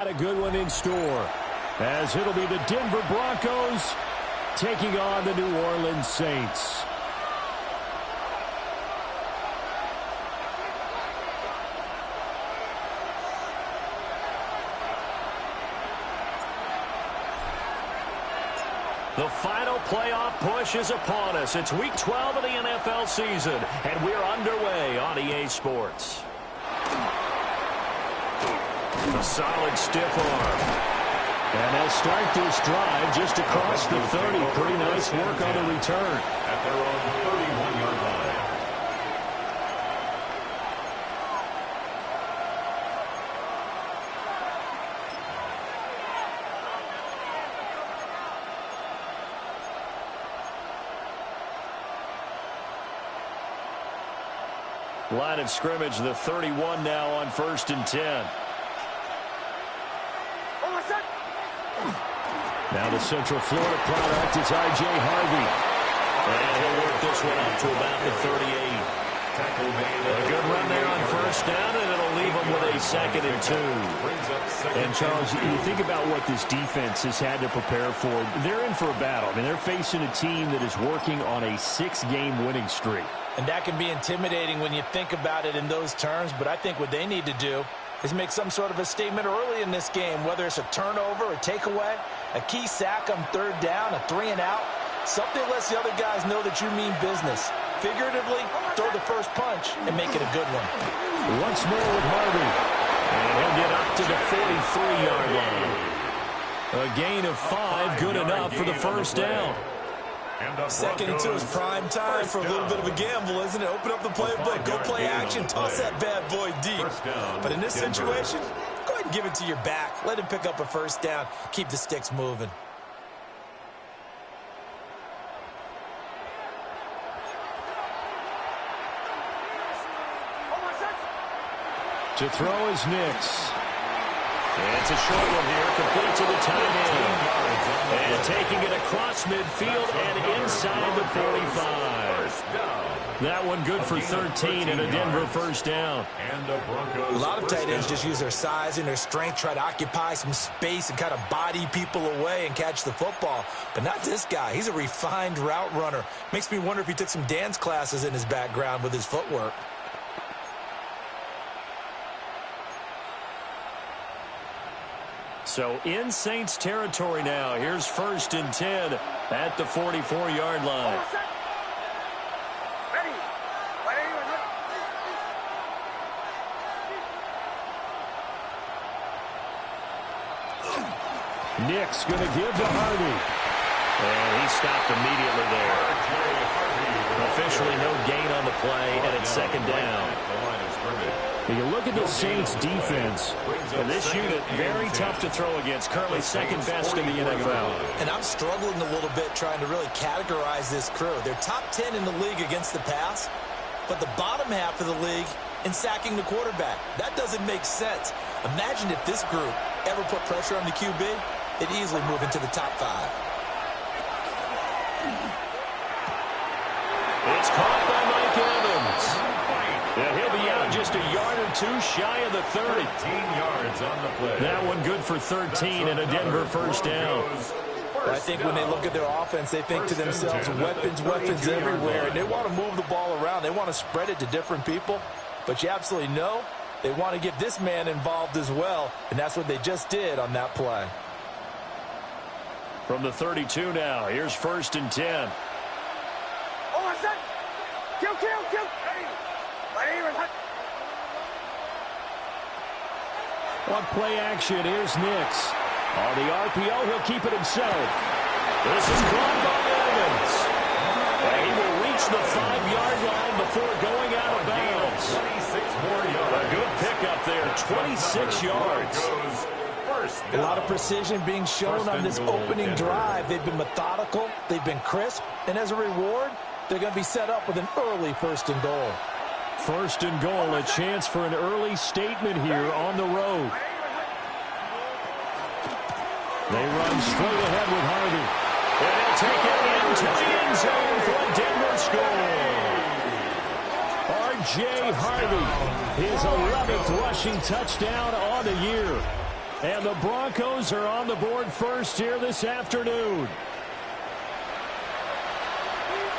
A good one in store, as it'll be the Denver Broncos taking on the New Orleans Saints. The final playoff push is upon us. It's Week 12 of the NFL season, and we're underway on EA Sports. A solid stiff arm. And they'll start this drive just across the 30. Pretty nice work on the return. At their own 31-yard line. Line of scrimmage, the 31 now on 1st and 10. Now the Central Florida product is I.J. Harvey. And he'll work this one up to about the 38. A good run there on 1st down, and it'll leave him with a 2nd and 2. And, Charles, you think about what this defense has had to prepare for. They're in for a battle. I mean, they're facing a team that is working on a 6-game winning streak. And that can be intimidating when you think about it in those terms, but I think what they need to do is make some sort of a statement early in this game, whether it's a turnover, a takeaway, a key sack on 3rd down, a 3-and-out, something lets the other guys know that you mean business. Figuratively, throw the first punch and make it a good one. Once more with Harvey. And he'll get up to the 43-yard line. A gain of 5, good enough for the 1st down. 2nd and 2 is prime time for a little bit of a gamble, isn't it? Open up the playbook, go play action, toss that bad boy deep. But in this situation, go ahead and give it to your back. Let him pick up a 1st down. Keep the sticks moving. To throw is Nix. And it's a short one here, complete to the tight end. And taking it across midfield and inside the 45. That one good for 13 and a Denver 1st down. A lot of tight ends just use their size and their strength, try to occupy some space and kind of body people away and catch the football. But not this guy. He's a refined route runner. Makes me wonder if he took some dance classes in his background with his footwork. So in Saints territory now. Here's 1st and 10 at the 44-yard line. Nick's going to give to Harvey. And he stopped immediately there. Officially no gain on the play, and it's 2nd down. You look at the Saints defense, and this unit very tough to throw against, currently 2nd best in the NFL. And I'm struggling a little bit trying to really categorize this crew. They're top 10 in the league against the pass, but the bottom half of the league in sacking the quarterback. That doesn't make sense. Imagine if this group ever put pressure on the QB, they'd easily move into the top 5. It's caught by Mike Evans. And he'll be out just a yard or 2 shy of the 30. 13 yards on the play. That one good for 13 and a Denver 1st down. I think when they look at their offense, they think to themselves, weapons everywhere, and they want to move the ball around. They want to spread it to different people, but you absolutely know they want to get this man involved as well, and that's what they just did on that play. From the 32 now, here's 1st and 10. On play action, here's Nix. On the RPO, he'll keep it himself. This is caught by Evans. And he will reach the 5-yard line before going out of bounds. 26 more yards. A good pickup there, 26 yards. A lot of precision being shown on this opening drive. They've been methodical, they've been crisp, and as a reward, they're going to be set up with an early 1st and goal. 1st and goal, a chance for an early statement here on the road. They run straight ahead with Harvey. And they'll take it into the end zone for a Denver score. R.J. Harvey, his 11th rushing touchdown on the year. And the Broncos are on the board first here this afternoon.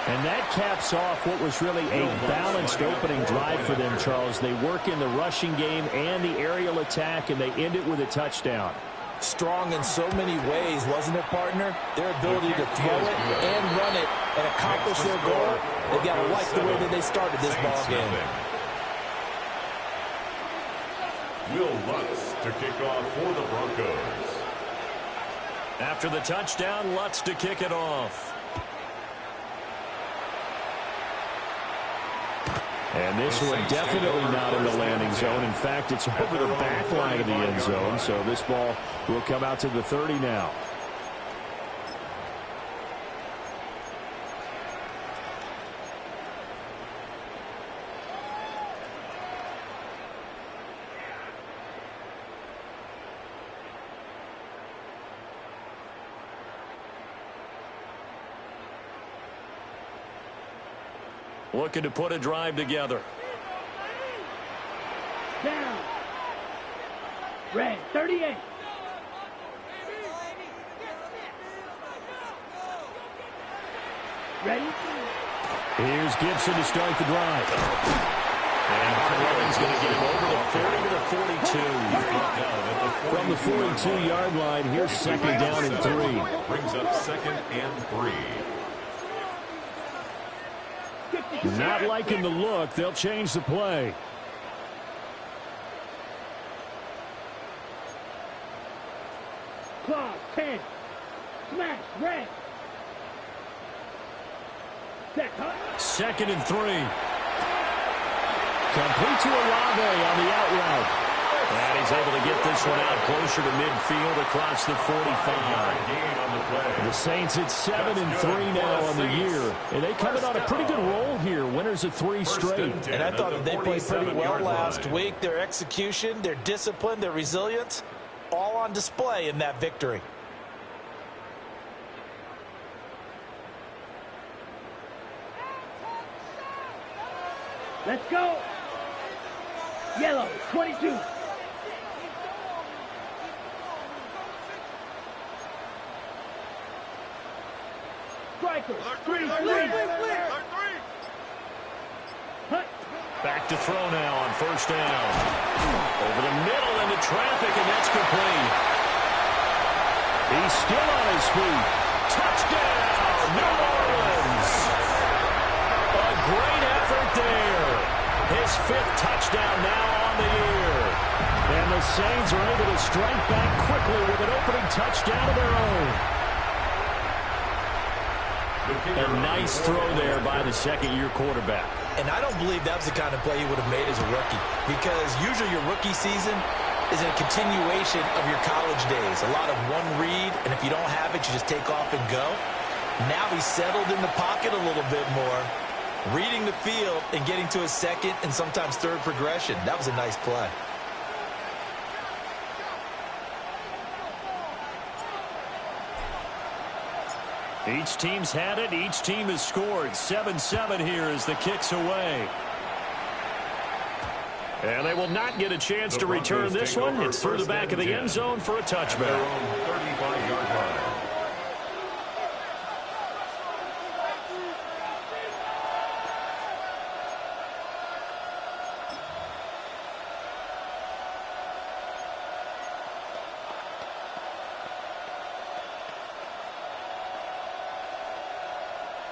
And that caps off what was really a balanced opening drive for them, Charles. They work in the rushing game and the aerial attack, and they end it with a touchdown. Strong in so many ways, wasn't it, partner? Their ability to throw it and run it and accomplish their goal. They've got to like the way that they started this ball game. Will Lutz to kick off for the Broncos. After the touchdown, Lutz to kick it off. And this one definitely not in the landing zone. In fact, it's over the back line of the end zone, so this ball will come out to the 30 now. Looking to put a drive together. Down. Red, 38. Ready? Here's Gibson to start the drive. And McClellan's going to get him over the 40 to the 42. From the 42-yard line, here's second down and 3. Brings up second and 3. Not liking the look. They'll change the play. Claw, 10. Smash, red. Second and 3. Complete to Olave on the out route. And he's able to get this one out closer to midfield across the 45. The Saints at 7-3 now on the year. And they coming on a pretty good roll here. Winners of 3 straight. And I thought that they played pretty well last week. Their execution, their discipline, their resilience, all on display in that victory. Let's go. Yellow, 22. Striker, 3. Back to throw now on first down. Over the middle into traffic, and that's complete. He's still on his feet. Touchdown, New Orleans. A great effort there. His 5th touchdown now on the year. And the Saints are able to strike back quickly with an opening touchdown of their own. A nice throw there by the second-year quarterback. And I don't believe that was the kind of play he would have made as a rookie, because usually your rookie season is a continuation of your college days. A lot of one read, and if you don't have it, you just take off and go. Now he's settled in the pocket a little bit more, reading the field and getting to his second and sometimes third progression. That was a nice play. Each team's had it. Each team has scored. 7-7 here as the kick's away. And they will not get a chance to return this one. It's through the back of the end zone for a touchback. 35-yard line.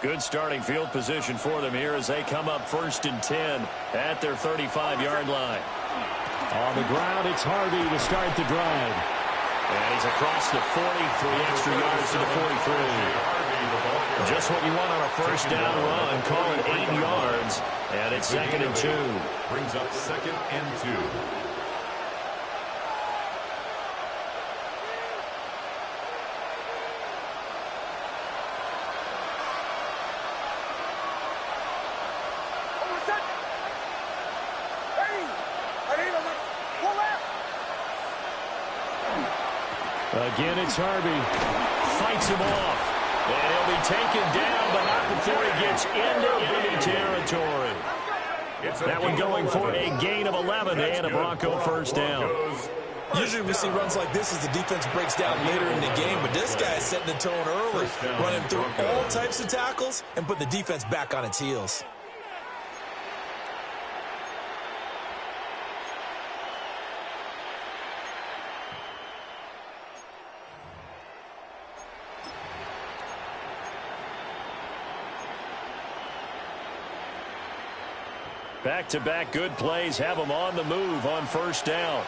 Good starting field position for them here as they come up 1st and 10 at their 35-yard line. On the ground, it's Harvey to start the drive. And he's across the 40, 3 extra yards to the 43. Just what you want on a first down run. Call it 8 yards. And it's 2nd and 2. Brings up 2nd and 2. Again, it's Harvey. Fights him off. And he'll be taken down, but not before he gets into enemy territory. That one going for a gain of 11 and a Bronco first down. Usually we see runs like this as the defense breaks down later in the game, but this guy is setting the tone early, running through all types of tackles and put the defense back on its heels. Back-to-back good plays have them on the move on first down.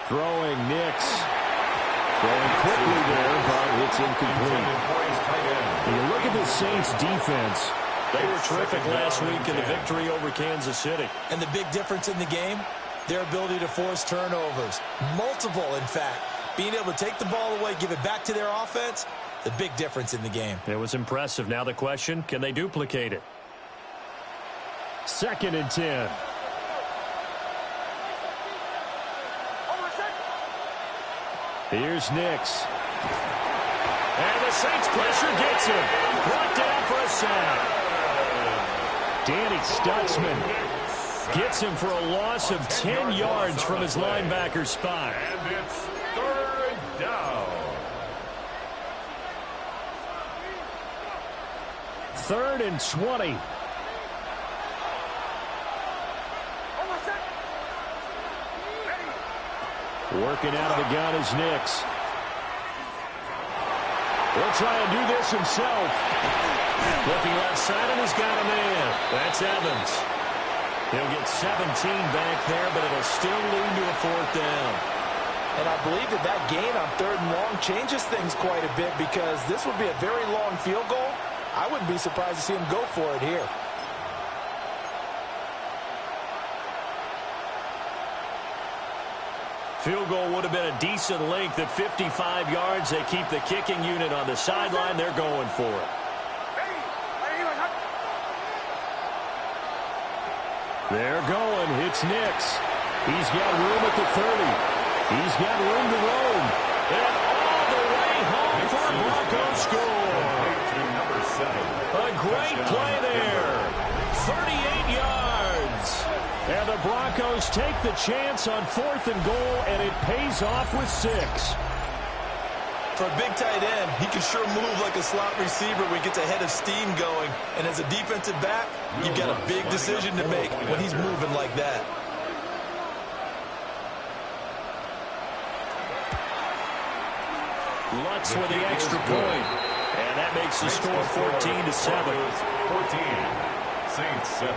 Throwing Nix. Throwing quickly there, but it's incomplete. When you look at the Saints defense, they were terrific last week in the victory over Kansas City. And the big difference in the game, their ability to force turnovers. Multiple, in fact. Being able to take the ball away, give it back to their offense, the big difference in the game. It was impressive. Now the question, can they duplicate it? 2nd and 10. Here's Nix. And the Saints pressure gets him. Brought down for a sack. Danny Stutzman gets him for a loss of 10 yards from his linebacker spot. And it's 3rd down. 3rd and 20. Working out of the gun is Nix. He'll try and do this himself. Looking left side, and he's got a man. That's Evans. He'll get 17 back there, but it'll still lead to a 4th down. And I believe that gain on 3rd and long changes things quite a bit, because this would be a very long field goal. I wouldn't be surprised to see him go for it here. Field goal would have been a decent length at 55 yards. They keep the kicking unit on the sideline. They're going for it. They're going. It's Nix. He's got room at the 30. He's got room to roam. And all the way home for a Broncos score. A great play there. 38 yards. And the Broncos take the chance on 4th and goal, and it pays off with 6. For a big tight end, he can sure move like a slot receiver when he gets a head of steam going. And as a defensive back, you've got a big decision to make when he's moving like that. Lutz with the extra point. And that makes the score 14-7. 14. Saints 7.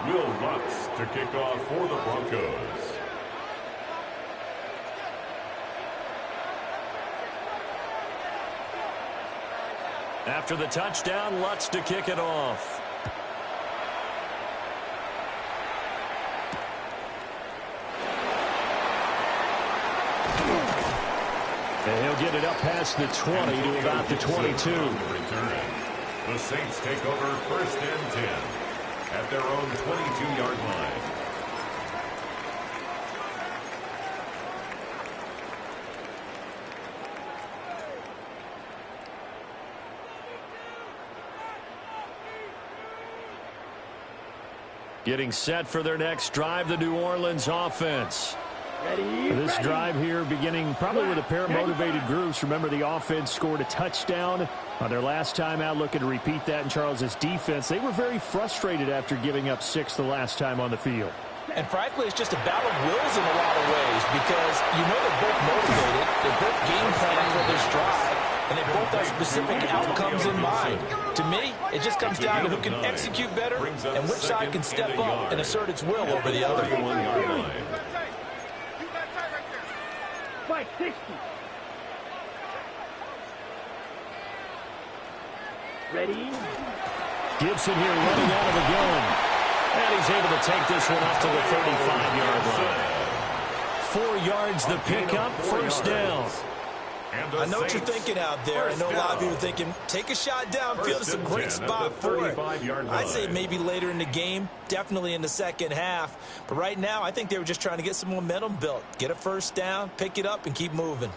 Will Lutz to kick off for the Broncos. After the touchdown, Lutz to kick it off. And he'll get it up past the 20 to about the 22. The Saints take over 1st and 10. At their own 22-yard line. Getting set for their next drive, the New Orleans offense. This drive here beginning probably with a pair of motivated groups. Remember, the offense scored a touchdown on their last time out. Looking to repeat that in Charles's defense. They were very frustrated after giving up 6 the last time on the field. And frankly, it's just a battle of wills in a lot of ways, because you know they're both motivated, they're both game planning for this drive, and they both have specific outcomes in mind. To me, it just comes down to who can execute better and which side can step up and assert its will over the other. Spike 60. Ready? Gibson here running out of the gun. And he's able to take this one up to the 35-yard line. 4 yards the pickup, 1st down. I know what you're thinking out there. I know a lot of you are thinking, take a shot downfield. It's a great spot for it. I'd say maybe later in the game, definitely in the second half. But right now, I think they were just trying to get some momentum built. Get a 1st down, pick it up, and keep moving.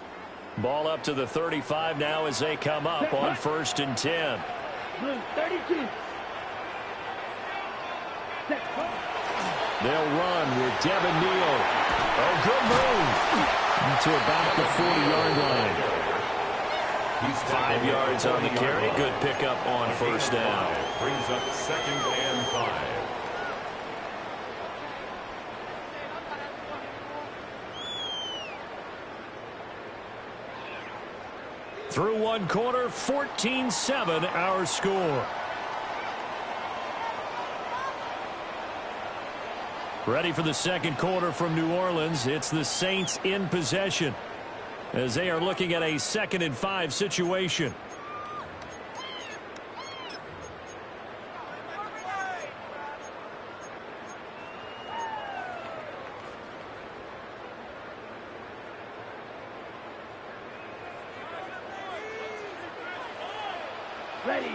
Ball up to the 35 now as they come up on 1st and 10. Blue 32. They'll run with Devin Neal. Oh, good move to about the 40-yard line. 5 yards on the carry. Good pickup on 1st down. Brings up 2nd and 5. Through 1 quarter, 14-7 our score. Ready for the 2nd quarter from New Orleans. It's the Saints in possession as they are looking at a 2nd and 5 situation. Ready.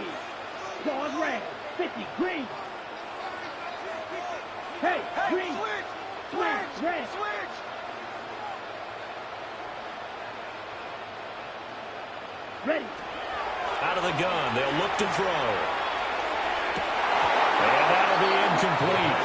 Ball red. 50. Green. Hey, green. Switch. Red. Ready. Out of the gun. They'll look to throw. And that'll be incomplete.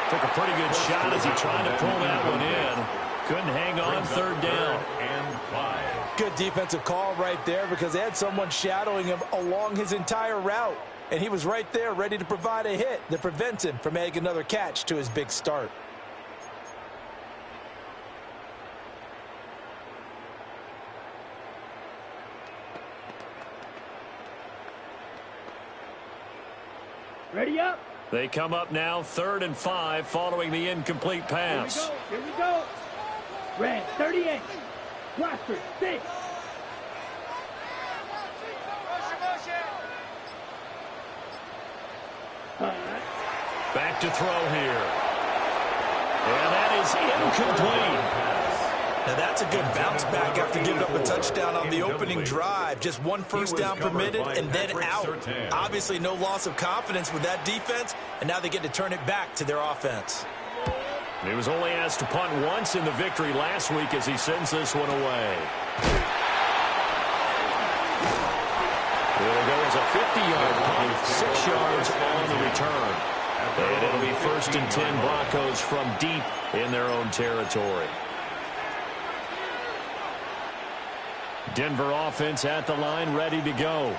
Took a pretty good shot as he tried to pull that one in. Couldn't hang on. 3rd down. And 5. Good defensive call right there because they had someone shadowing him along his entire route. And he was right there ready to provide a hit that prevents him from adding another catch to his big start. Ready up. They come up now 3rd and 5 following the incomplete pass. Here we go. Red 38. Roster 6. Back to throw here. And that is incomplete. Now that's a good bounce back after giving up a touchdown on the opening drive. Just 1 first down permitted and then out. Obviously no loss of confidence with that defense, and now they get to turn it back to their offense. He was only asked to punt once in the victory last week as he sends this one away. It'll go as a 50-yard punt, 6 yards on the return. And it'll be 1st and 10 Broncos from deep in their own territory. Denver offense at the line, ready to go.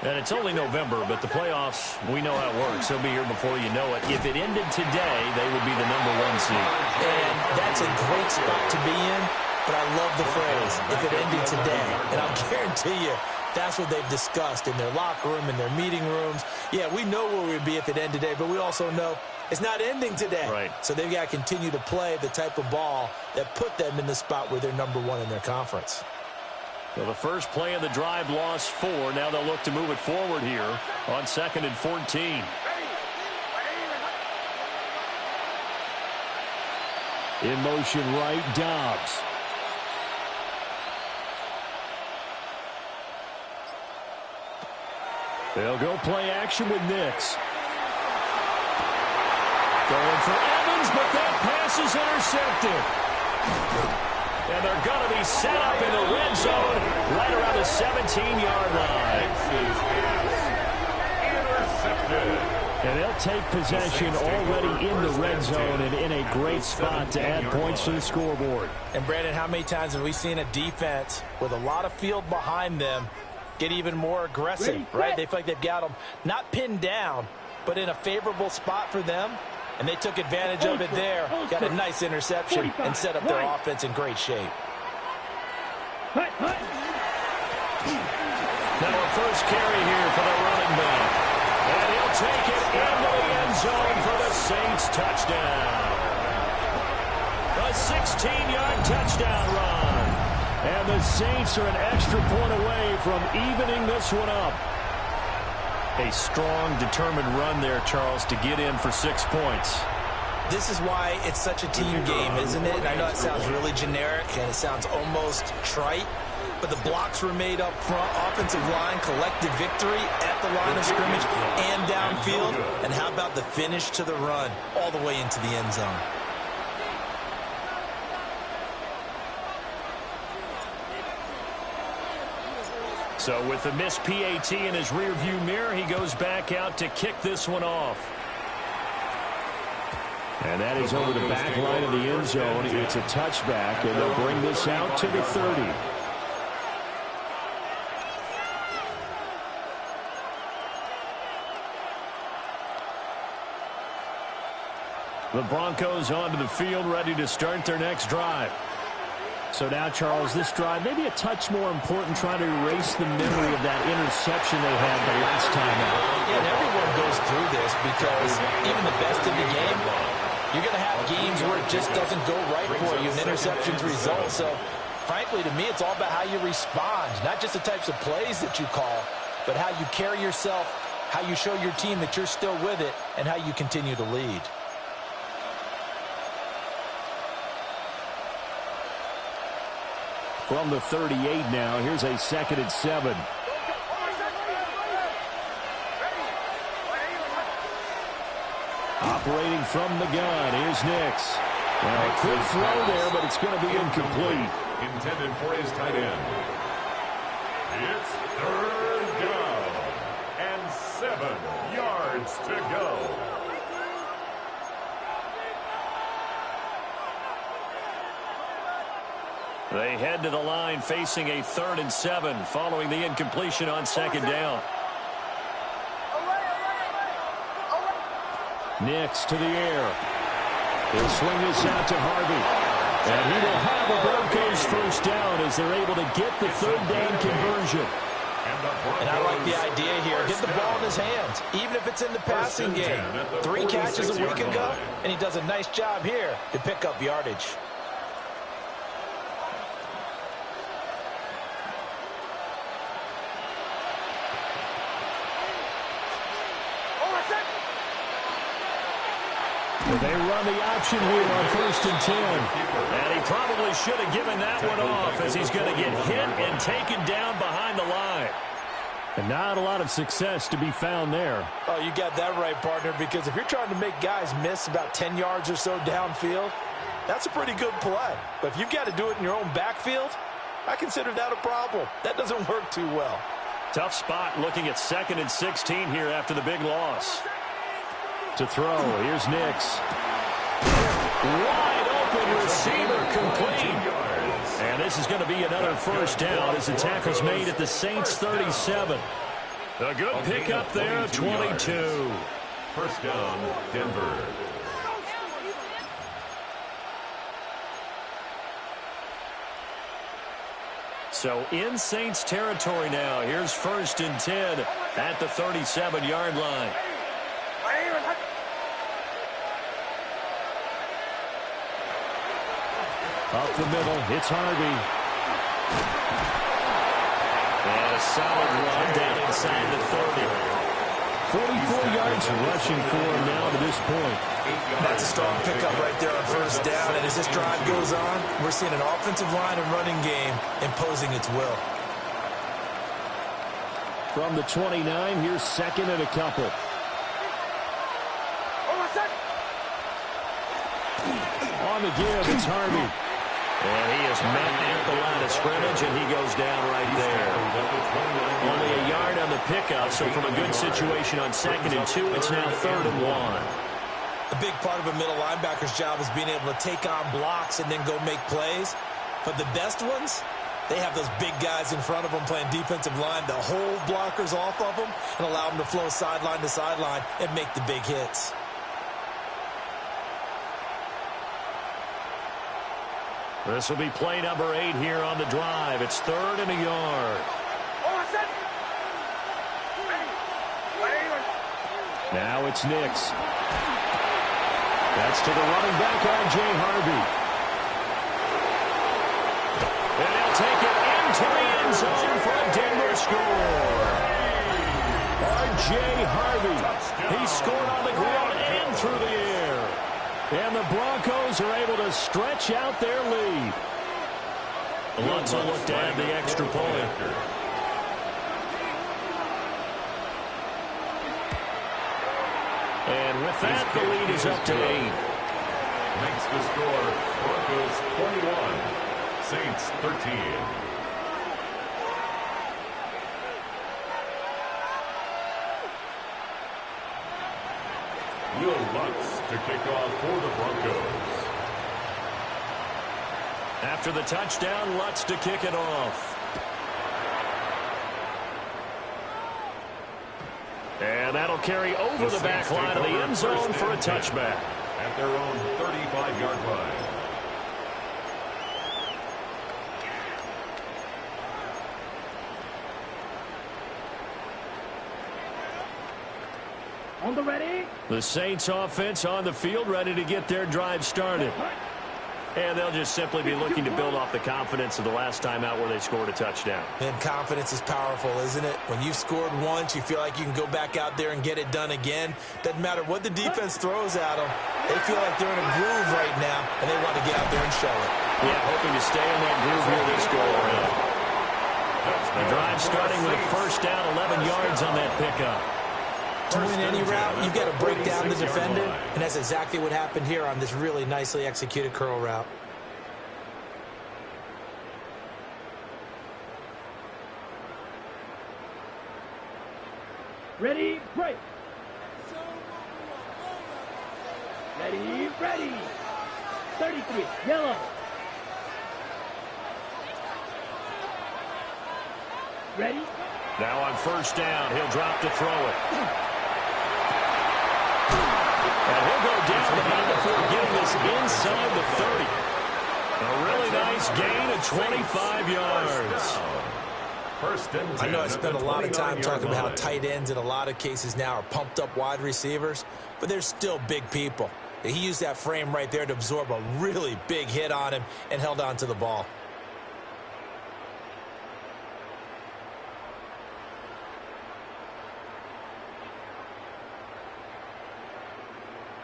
And it's only November, but the playoffs, we know how it works. They'll be here before you know it. If it ended today, they would be the #1 seed. And that's a great spot to be in, but I love the phrase, if it ended today. And I'll guarantee you, that's what they've discussed in their locker room, in their meeting rooms. Yeah, we know where we'd be if it ended today, but we also know it's not ending today. Right. So they've got to continue to play the type of ball that put them in the spot where they're #1 in their conference. So the first play of the drive lost 4. Now they'll look to move it forward here on 2nd and 14. In motion right, Dobbs. They'll go play action with Nix. Going for Evans, but that pass is intercepted. And they're going to be set up in the red zone right around the 17-yard line. And they'll take possession already in the red zone and in a great spot to add points to the scoreboard. And, Brandon, how many times have we seen a defense with a lot of field behind them get even more aggressive, right? They feel like they've got them not pinned down, but in a favorable spot for them. And they took advantage of it there. Got a nice interception and set up their offense in great shape. Now a first carry here for the running back. And he'll take it into the end zone for the Saints touchdown. A 16-yard touchdown run. And the Saints are an extra point away from evening this one up. A strong, determined run there, Charles, to get in for 6 points. This is why it's such a team game, isn't it? And I know it sounds really generic and it sounds almost trite, but the blocks were made up front. Offensive line, collective victory at the line of scrimmage and downfield. And how about the finish to the run all the way into the end zone? So with the missed PAT in his rearview mirror, he goes back out to kick this one off. And that is over the back line of the end zone. It's a touchback, and they'll bring this out to the 30. The Broncos onto the field, ready to start their next drive. So now, Charles, this drive maybe a touch more important, trying to erase the memory of that interception they had the last time out. Yeah, and everyone goes through this because even the best in the game, you're going to have games where it just doesn't go right for you, and interceptions result. So, frankly, to me, it's all about how you respond, not just the types of plays that you call, but how you carry yourself, how you show your team that you're still with it, and how you continue to lead. From the 38 now, here's a 2nd and 7. Operating from the gun, here's Nix. Well, a quick throw there, but it's going to be incomplete. Intended for his tight end. It's 3rd down and 7 yards to go. They head to the line facing a 3rd and 7 following the incompletion on 2nd down. Nix to the air. He'll swing this out to Harvey. And he will have a Broncos 1st down as they're able to get the 3rd down conversion. And I like the idea here. Get the ball in his hands, even if it's in the passing game. 3 catches a week ago, and he does a nice job here to pick up yardage. They run the option here on 1st and 10. And he probably should have given that one off as he's going to get hit and taken down behind the line. And not a lot of success to be found there. Oh, you got that right, partner, because if you're trying to make guys miss about 10 yards or so downfield, that's a pretty good play. But if you've got to do it in your own backfield, I consider that a problem. That doesn't work too well. Tough spot looking at 2nd and 16 here after the big loss. To throw, here's Nix. Wide open receiver, complete. And this is going to be another 1st down as the tackle's made at the Saints 37. A good pickup there, 22. 1st down, Denver. So in Saints territory now. Here's 1st and 10 at the 37-yard line. Up the middle, it's Harvey. And a solid run down inside the 30. 44 yards rushing for him now to this point. That's a strong pickup right there on 1st down. And as this drive goes on, we're seeing an offensive line and running game imposing its will. From the 29, here's 2nd and a couple. On the give, it's Harvey. And he is met at the line of scrimmage, and he goes down right there. Only a yard on the pickup, so from a good situation on 2nd and 2, it's now 3rd and 1. A big part of a middle linebacker's job is being able to take on blocks and then go make plays. But the best ones, they have those big guys in front of them playing defensive line to hold blockers off of them and allow them to flow sideline to sideline and make the big hits. This will be play number 8 here on the drive. It's 3rd and a yard. Now it's Nix. That's to the running back, R.J. Harvey. And they'll take it into the end zone for a Denver score. R.J. Harvey. He scored on the ground and through the air. And the Broncos are able to stretch out their lead. Lutz will look to add the extra point. And with that, the lead is up to 8. Makes the score Broncos 21, Saints 13. Will Lutz to kick off for the Broncos. After the touchdown, Lutz to kick it off. And that'll carry over the back line of the end zone for a touchback. At their own 35-yard line. On the ready. The Saints offense on the field, ready to get their drive started. And they'll just simply be looking to build off the confidence of the last time out where they scored a touchdown. And confidence is powerful, isn't it? When you've scored once, you feel like you can go back out there and get it done again. Doesn't matter what the defense throws at them. They feel like they're in a groove right now, and they want to get out there and show it. Yeah, hoping to stay in that groove here this go-around. The drive starting with a first down, 11 yards on that pickup. To win any route, you've got to break down the defender, and that's exactly what happened here on this really nicely executed curl route. Ready, break. Ready, ready. 33, yellow. Ready. Now on first down, he'll drop to throw it. And he'll go down the line before getting this inside the 30. A really nice gain of 25 yards. First and 10. I know I spent a lot of time talking about how tight ends in a lot of cases now are pumped up wide receivers, but they're still big people. He used that frame right there to absorb a really big hit on him and held on to the ball.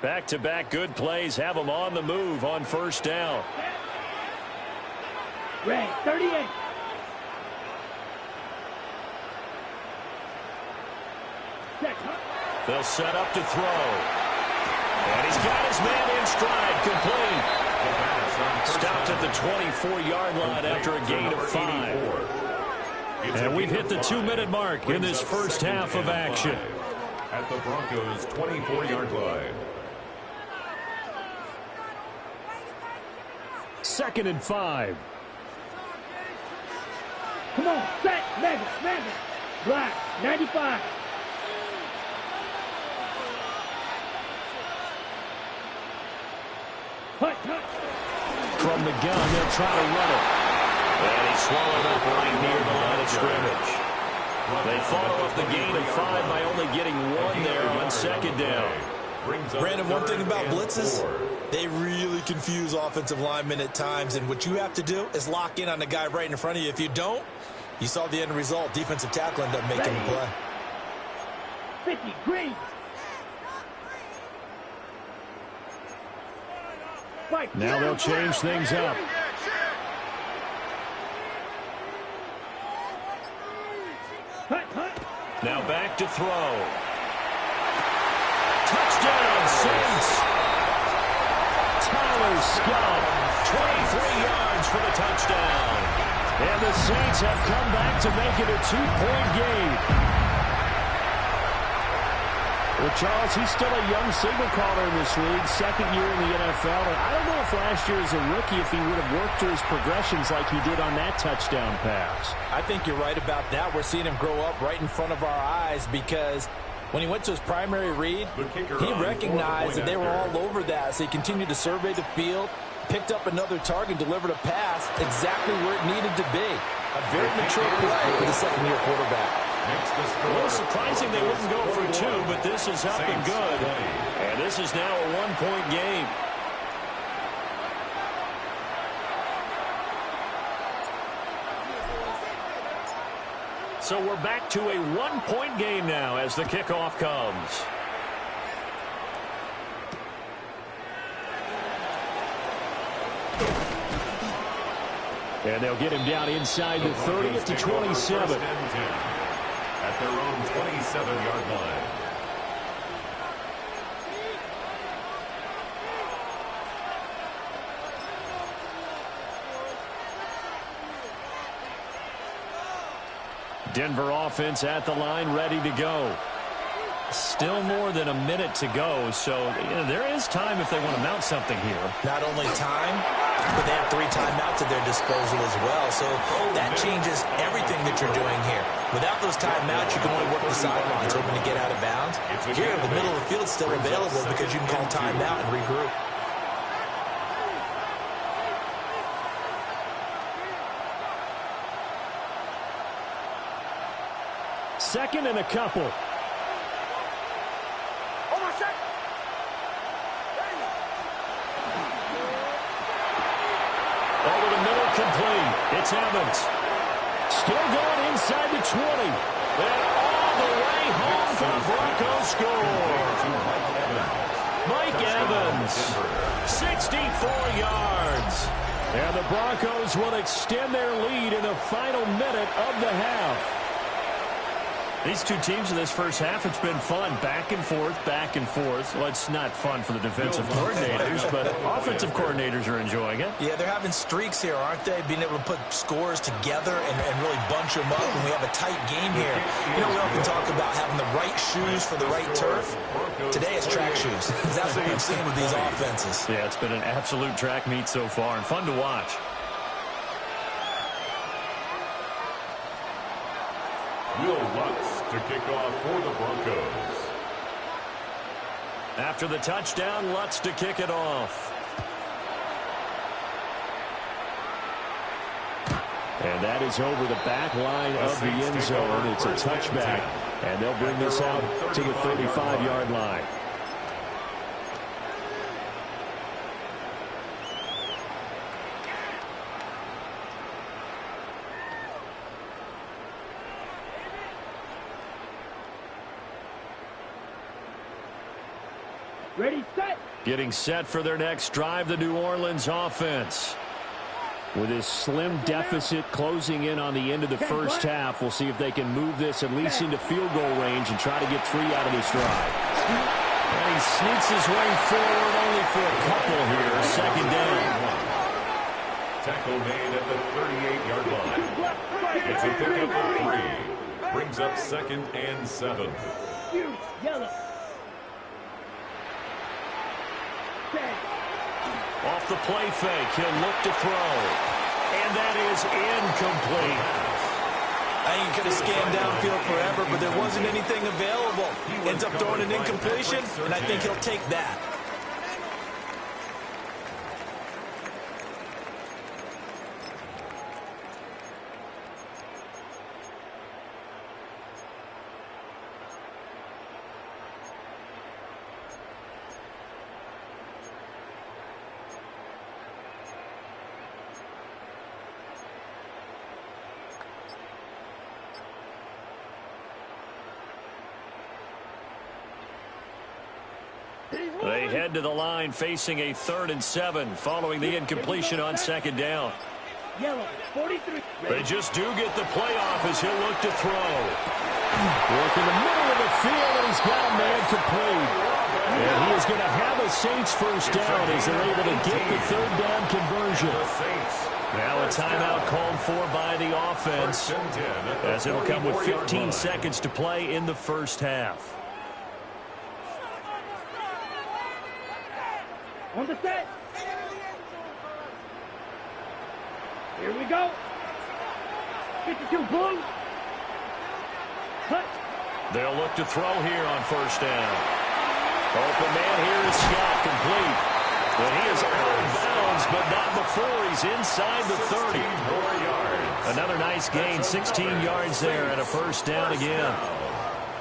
Back-to-back good plays have them on the move on first down. Ray, 38. Check, huh? They'll set up to throw. And he's got his man in stride, complete. Stopped at the 24-yard line after a gain of 5. And we've hit the 2-minute mark in this first half of action. At the Broncos' 24-yard line. 2nd and 5. Come on, set, mega, black, 95. Hut. From the gun, they'll try to run it. And he's swallowed up right near the line of scrimmage. They follow up the gain of 5 by only getting 1 there on second down. Brandon, one thing about blitzes, they really confuse offensive linemen at times, and what you have to do is lock in on the guy right in front of you. If you don't, you saw the end result. Defensive tackle ended up making the play. 50, green. Now they'll change things up. Now back to throw. Touchdown, Saints. Tyler Scott, 23 yards for the touchdown. And the Saints have come back to make it a 2-point game. Well, Charles, he's still a young signal caller in this league, 2nd year in the NFL. And I don't know if last year as a rookie, if he would have worked through his progressions like he did on that touchdown pass. I think you're right about that. We're seeing him grow up right in front of our eyes because when he went to his primary read, he recognized that they were all over that. So he continued to survey the field, picked up another target, delivered a pass exactly where it needed to be. A very mature play for the second-year quarterback. A little surprising they wouldn't go for 2, but this is up and good. And this is now a 1-point game. So we're back to a 1-point game now as the kickoff comes. And they'll get him down inside the 30 at the 27. At their own 27-yard line. Denver offense at the line, ready to go. Still more than a minute to go, so there is time if they want to mount something here. Not only time, but they have 3 timeouts at their disposal as well, so that changes everything that you're doing here. Without those timeouts, you can only work the sidelines, hoping to get out of bounds. Here, the middle of the field is still available because you can call timeout and regroup. Second and a couple. Over the middle, complete. It's Evans. Still going inside the 20. And all the way home for the Broncos score. Mike Evans, 64 yards. And the Broncos will extend their lead in the final minute of the half. These two teams in this first half, it's been fun. Back and forth, back and forth. Well, it's not fun for the defensive coordinators, but offensive coordinators are enjoying it. Yeah, they're having streaks here, aren't they? Being able to put scores together and really bunch them up when we have a tight game here. You know, we often talk about having the right shoes for the right turf. Today it's track shoes. That's what we've seen with these offenses. Yeah, it's been an absolute track meet so far and fun to watch. Will Lutz to kick off for the Broncos. After the touchdown, Lutz to kick it off. And that is over the back line of the end zone. It's a touchback, and they'll bring this out to the 35-yard line. Ready, set. Getting set for their next drive, the New Orleans offense. With his slim deficit closing in on the end of the first half, we'll see if they can move this at least into field goal range and try to get 3 out of this drive. And he sneaks his way forward only for a couple here. Second down. Tackle made at the 38-yard line. It's a pickup of 3. Brings up 2nd and 7. Yellow. Off the play fake, he'll look to throw. And that is incomplete. I think he could have scanned downfield forever, but there wasn't anything available. Ends up throwing an incompletion, and I think he'll take that. They head to the line facing a 3rd and 7 following the incompletion on 2nd down. Yellow, 43. They just do get the playoff as he'll look to throw. Work in the middle of the field, and he's got a man complete. And he is going to have a Saints first down as they're able to get the 3rd down conversion. Now a timeout called for by the offense as it'll come with 15 seconds to play in the first half. On the set. Here we go. 52 blue. Cut. They'll look to throw here on first down. Open man here is Scott, complete. But he is out of bounds, but not before he's inside the 30. Another nice gain, 16 yards there, and a first down again.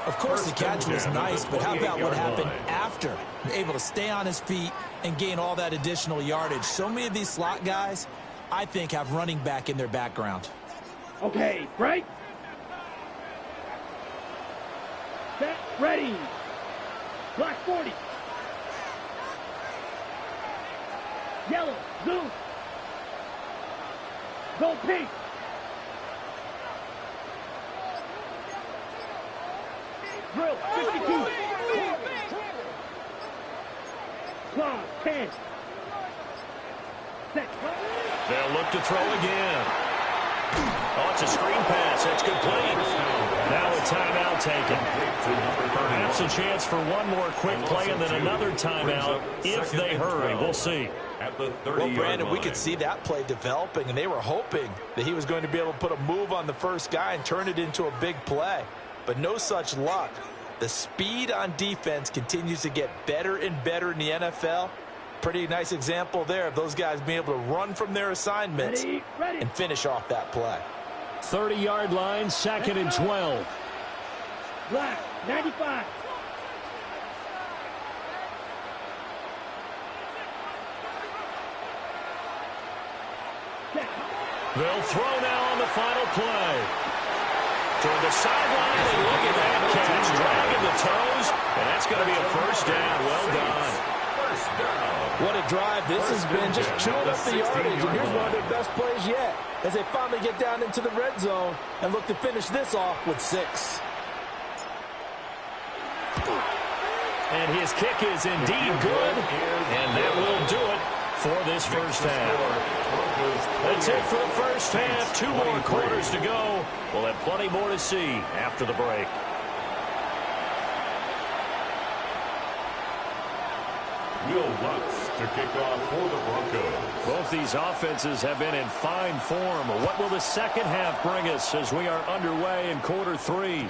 Of course, the catch was nice, but how about what happened after? Able to stay on his feet and gain all that additional yardage. So many of these slot guys, I think, have running back in their background. Okay, break. Set, ready. Black 40. Yellow, blue. Go pink. Drill, 52. Claw, 10. Set. They'll look to throw again. Oh, it's a screen pass. That's complete. Now a timeout taken. Perhaps a chance for one more quick play and then another timeout if they hurry. We'll see. Well, Brandon, we could see that play developing, and they were hoping that he was going to be able to put a move on the first guy and turn it into a big play. But no such luck. The speed on defense continues to get better and better in the NFL. Pretty nice example there of those guys being able to run from their assignments and finish off that play. 30-yard line, 2nd and 12. Black, 95. They'll throw now on the final play. Toward the sideline, and look at that catch. Dragging the toes, and that's going to be a first down. Well done. First down. What a drive this has been, just chewing up the yardage, and here's one of their best plays yet as they finally get down into the red zone and look to finish this off with 6. And his kick is indeed good, and that will do it for this first half. That's it for the first half. 2 more quarters to go. We'll have plenty more to see after the break. Will Lutz to kick off for the Broncos. Both these offenses have been in fine form. What will the second half bring us as we are underway in quarter 3?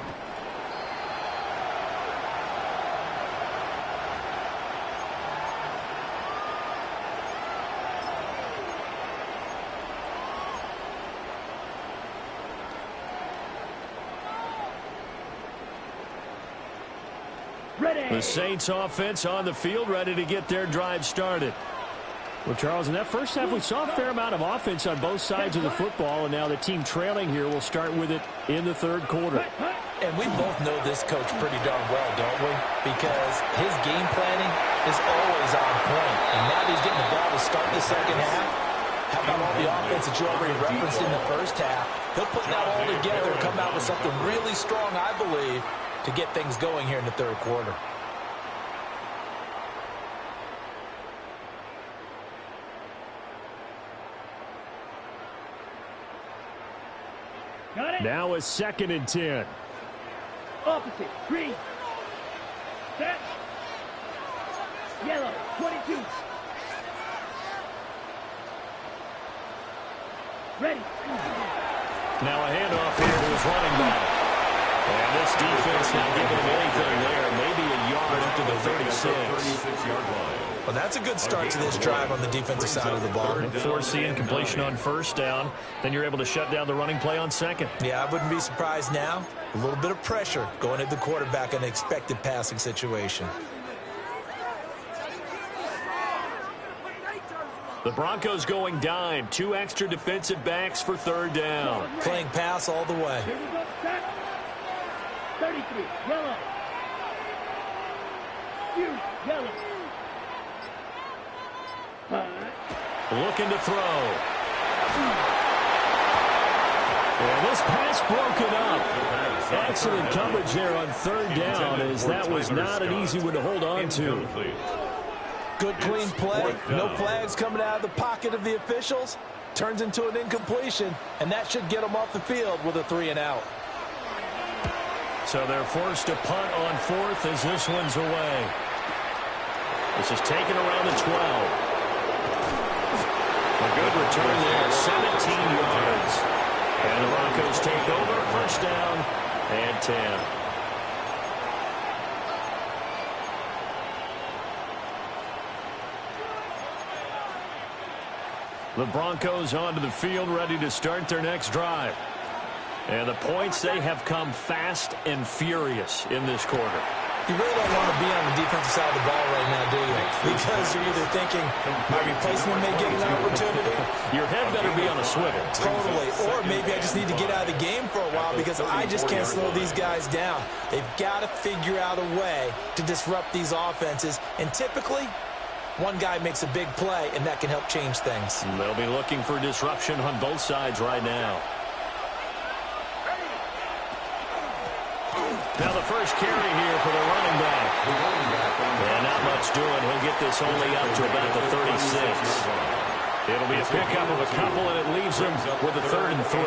The Saints offense on the field, ready to get their drive started. Well, Charles, in that first half, we saw a fair amount of offense on both sides of the football, and now the team trailing here will start with it in the third quarter. And we both know this coach pretty darn well, don't we? Because his game planning is always on point. And now that he's getting the ball to start the second half, how about all the offense that you already referenced in the first half? He'll put that all together and come out with something really strong, I believe, to get things going here in the third quarter. Now a 2nd and 10. Opposite, green. Set. Yellow, 22. Ready. Now a handoff here to his running back. And this defense not giving him anything there. Maybe a yard up to the 36. 36-yard line. Well, that's a good start to this drive on the defensive side of the ball. Forcing incompletion on first down. Then you're able to shut down the running play on second. Yeah, I wouldn't be surprised now. A little bit of pressure going at the quarterback in an expected passing situation. The Broncos going dime. 2 extra defensive backs for third down. Playing pass all the way. Here we go, set. 33, yellow. Yellow. Looking to throw. Well, this pass broken up. Excellent coverage there on third down, as that was not an easy one to hold on to. Good clean play. No flags coming out of the pocket of the officials. Turns into an incompletion, and that should get them off the field with a 3 and out. So they're forced to punt on 4th as this one's away. This is taken around the 12. A good return there, 17 yards. And the Broncos take over, first down and 10. The Broncos onto the field, ready to start their next drive. And the points, they have come fast and furious in this quarter. You really don't want to be on the defensive side of the ball right now, do you? Because you're either thinking, my replacement may get an opportunity. Your head better be on a swivel. Totally. Or maybe I just need to get out of the game for a while because I just can't slow these guys down. They've got to figure out a way to disrupt these offenses. And typically, one guy makes a big play, and that can help change things. They'll be looking for disruption on both sides right now. Now the first carry here for the running back. And not much doing. He'll get this only up to about the 36. It'll be a pickup of a couple, and it leaves them with a 3rd and 3.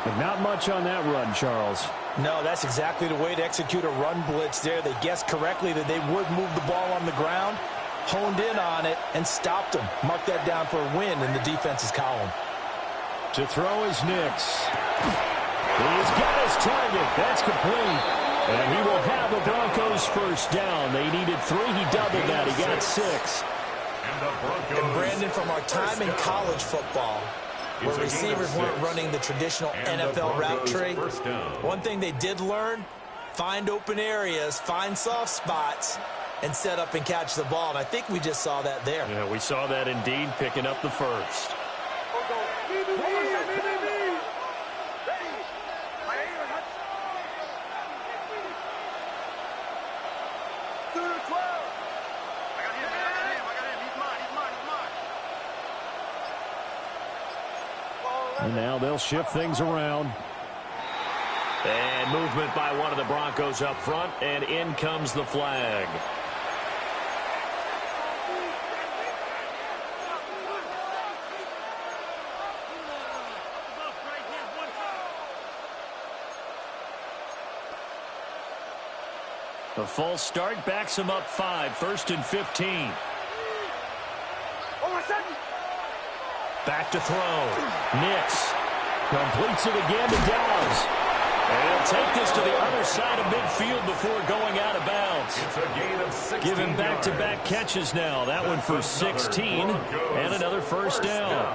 But not much on that run, Charles. No, that's exactly the way to execute a run blitz there. They guessed correctly that they would move the ball on the ground, honed in on it, and stopped them. Mark that down for a win in the defense's column. To throw is Nix. He's got his target. That's complete. And he will have the Broncos first down. They needed 3. He doubled that. He got 6. And Brandon, from our time in college football, where receivers weren't running the traditional NFL route tree, one thing they did learn, find open areas, find soft spots, and set up and catch the ball. And I think we just saw that there. Yeah, we saw that indeed, picking up the first. And now they'll shift things around. And movement by one of the Broncos up front, and in comes the flag. A false start backs him up 5, 1st and 15. Back to throw. Nix completes it again to Downs. And he'll take this to the other side of midfield before going out of bounds. It's a gain of 16 Give him back-to-back yards. catches now. That one for 16 and another first down.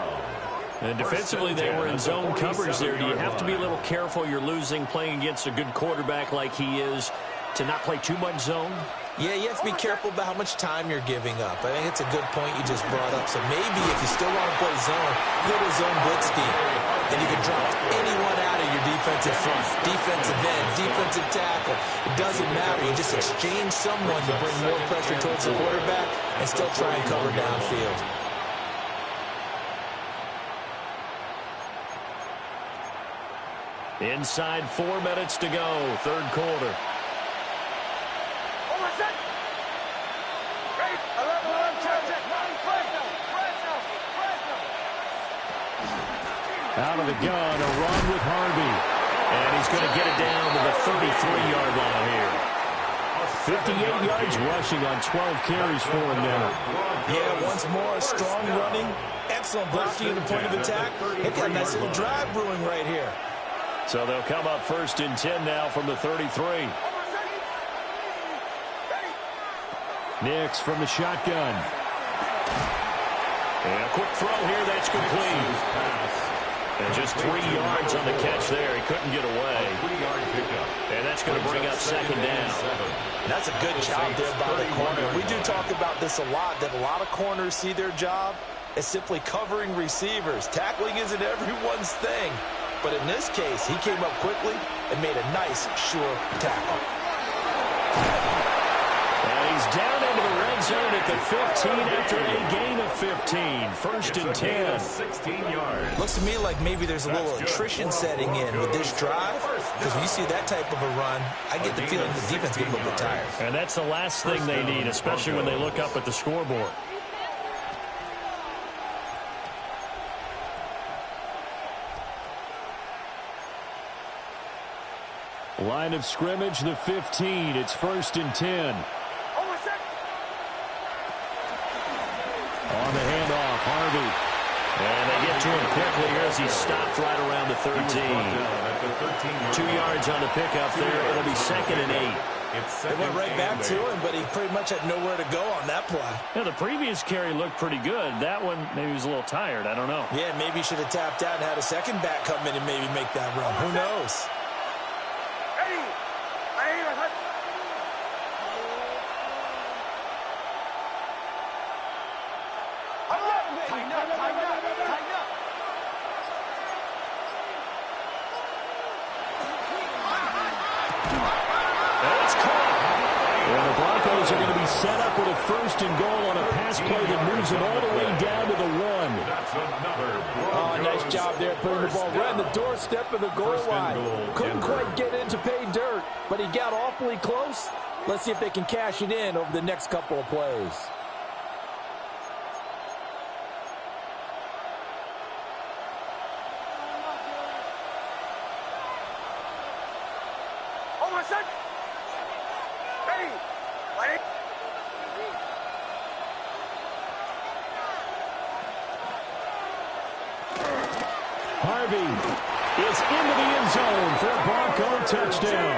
And defensively, they were in zone coverage there. Do you have to be a little careful? You're losing playing against a good quarterback like he is to not play too much zone? Yeah, you have to be careful about how much time you're giving up. I think it's a good point you just brought up. So maybe if you still want to play zone, go to zone blitz scheme. And you can drop anyone out of your defensive front, defensive end, defensive tackle. It doesn't matter. You just exchange someone to bring more pressure towards the quarterback and still try and cover downfield. Inside 4 minutes to go, 3rd quarter. Out of the gun, a run with Harvey. And he's going to get it down to the 33-yard line here. 58 yards rushing on 12 carries for him now. Yeah, once more, strong running, excellent blocking at the point of attack. They've got a nice little drive brewing right here. So they'll come up 1st and 10 now from the 33. Nix from the shotgun. And a quick throw here, that's complete. And just 3 yards on the catch there. He couldn't get away. And that's going to bring up 2nd down. That's a good job there by the corner. We do talk about this a lot, that a lot of corners see their job as simply covering receivers. Tackling isn't everyone's thing. But in this case, he came up quickly and made a nice, sure tackle. And he's down into the red zone at the 15 after a gain of 15. 1st and 10. 16 yards. Looks to me like maybe there's a little attrition setting in with this drive. Because when you see that type of a run, I get the feeling the defense gets a little bit tired. And that's the last thing they need, especially when they look up at the scoreboard. Line of scrimmage, the 15. It's 1st and 10. On the handoff, Harvey. And they get to him quickly here as he stopped right around the 13. 2 yards on the pickup there. It'll be 2nd and 8. They went right back to him, but he pretty much had nowhere to go on that play. Yeah, the previous carry looked pretty good. That one, maybe he was a little tired. I don't know. Yeah, maybe he should have tapped out and had a second back come in and maybe make that run. Who knows? Are going to be set up with a 1st and goal on a pass play that moves them all the way down to the 1. That's another Oh, nice job there putting the ball right on the doorstep of the goal line. Couldn't quite get in to pay dirt, but he got awfully close. Let's see if they can cash it in over the next couple of plays. Harvey is into the end zone for a Bronco touchdown.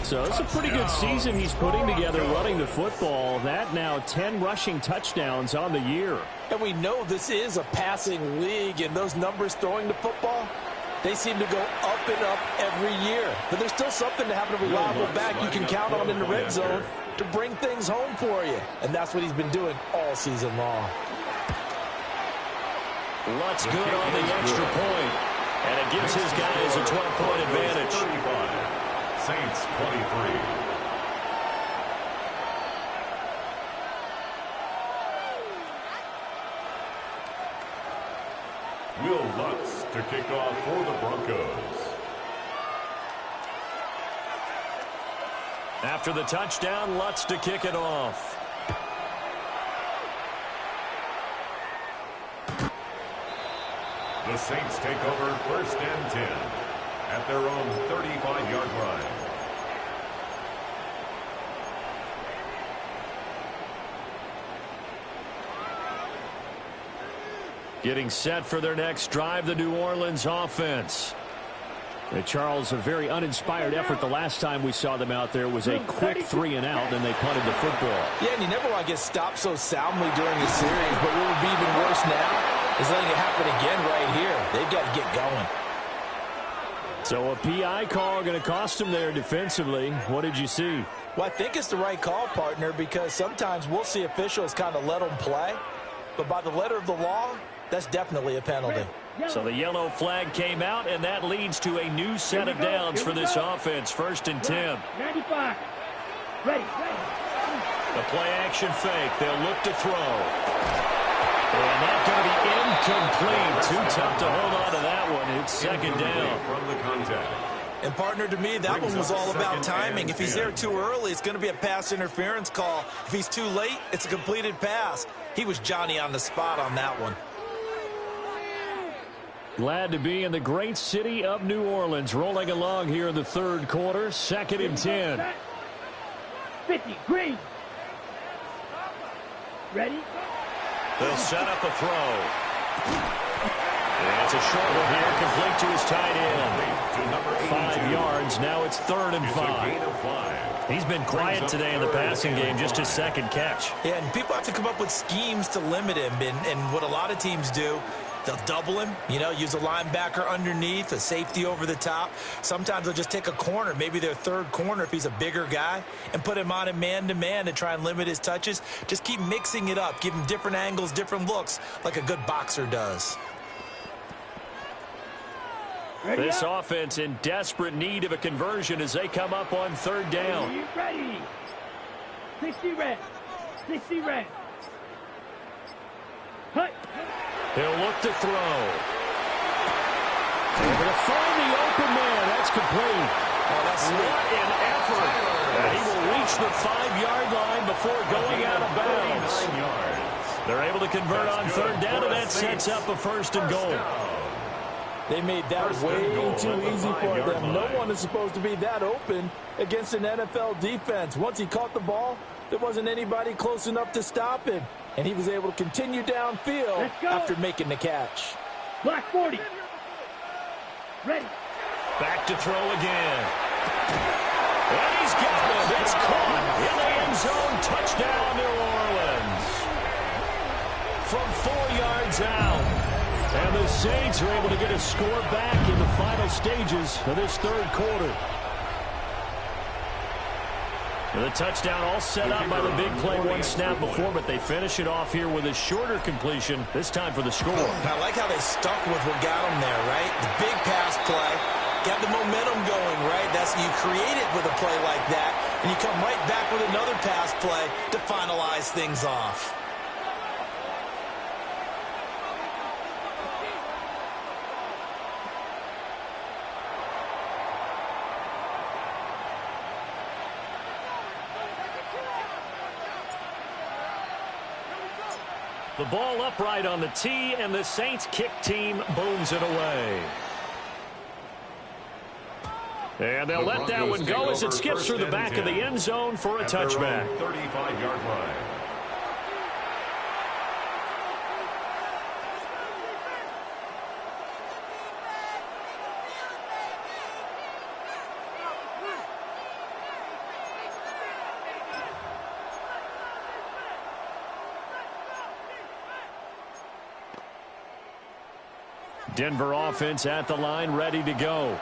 So it's a pretty good season he's putting together running the football. That now 10 rushing touchdowns on the year. And we know this is a passing league, and those numbers throwing the football, they seem to go up and up every year. But there's still something to have a reliable back you can count on in the red zone to bring things home for you. And that's what he's been doing all season long. Lutz good on the extra point, and it gives his guys a 12-point advantage. 35, Saints 23. Will Lutz to kick off for the Broncos. After the touchdown, Lutz to kick it off. The Saints take over 1st and 10 at their own 35-yard line. Getting set for their next drive, the New Orleans offense. Charles, a very uninspired effort the last time we saw them out there was a quick 3-and-out, and they punted the football. Yeah, and you never want to get stopped so soundly during the series, but what would be even worse now is letting it happen again right here. They've got to get going. So a PI call going to cost them there defensively. What did you see? Well, I think it's the right call, partner, because sometimes we'll see officials kind of let them play, but by the letter of the law, that's definitely a penalty. So the yellow flag came out, and that leads to a new set of downs for this offense. 1st and 10. 95. Ready. The play-action fake. They'll look to throw. And that's going to be incomplete. Too tough to hold on to that one. It's 2nd down. From the contact. And, partner, to me, that one was all about timing. If he's there too early, it's going to be a pass interference call. If he's too late, it's a completed pass. He was Johnny on the spot on that one. Glad to be in the great city of New Orleans, rolling along here in the 3rd quarter. 2nd and 10. 50, green. Ready? They'll set up a throw. And it's a short one here, complete to his tight end. 5 yards, now it's 3rd and 5. He's been quiet today in the passing game, just his 2nd catch. Yeah, and people have to come up with schemes to limit him, and what a lot of teams do, they'll double him, use a linebacker underneath, a safety over the top. Sometimes they'll just take a corner, maybe their 3rd corner if he's a bigger guy, and put him on a man-to-man to try and limit his touches. Just keep mixing it up, give him different angles, different looks, like a good boxer does. This offense in desperate need of a conversion as they come up on 3rd down. Ready. 60 red. 60 red. Hut. He'll look to throw. Able to find the open man. That's complete. Oh, that's sweet. What an effort. And he will reach the 5-yard line before going out of bounds. They're able to convert on 3rd down, and that sets up a 1st and goal. They made that way too easy for them. No one is supposed to be that open against an NFL defense. Once he caught the ball, there wasn't anybody close enough to stop him. And he was able to continue downfield after making the catch. Black 40. Ready. Back to throw again. And he's got it. It's caught in the end zone. Touchdown, New Orleans. From 4 yards out. And the Saints are able to get a score back in the final stages of this 3rd quarter. And the touchdown all set up by the big play one snap before, but they finish it off here with a shorter completion, this time for the score. I like how they stuck with what got them there, right? The big pass play, got the momentum going, right? That's you create it with a play like that, and you come right back with another pass play to finalize things off. The ball upright on the tee, and the Saints kick team booms it away. And they'll let that one go as it skips through the back of the end zone for a touchback. 35-yard line. Denver offense at the line, ready to go.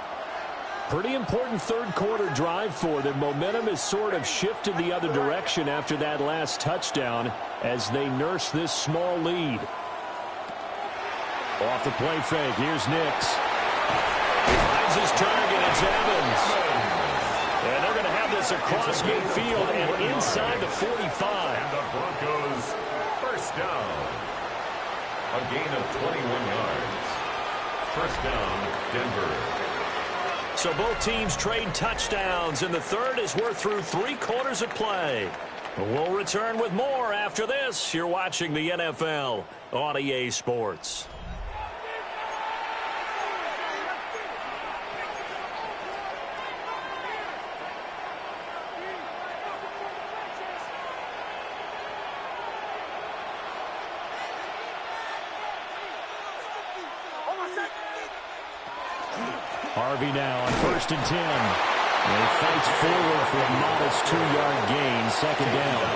Pretty important third quarter drive for them. Momentum has sort of shifted the other direction after that last touchdown as they nurse this small lead. Off the play fake, here's Nix. He finds his target, it's Evans. And they're going to have this across midfield and inside the 45. And the Broncos first down. A gain of 21 yards. First down, Denver. So both teams trade touchdowns, and the third as we're through 3 quarters of play. We'll return with more after this. You're watching the NFL on EA Sports. Harvey now on 1st and 10. And he fights forward for a modest 2-yard gain, second down.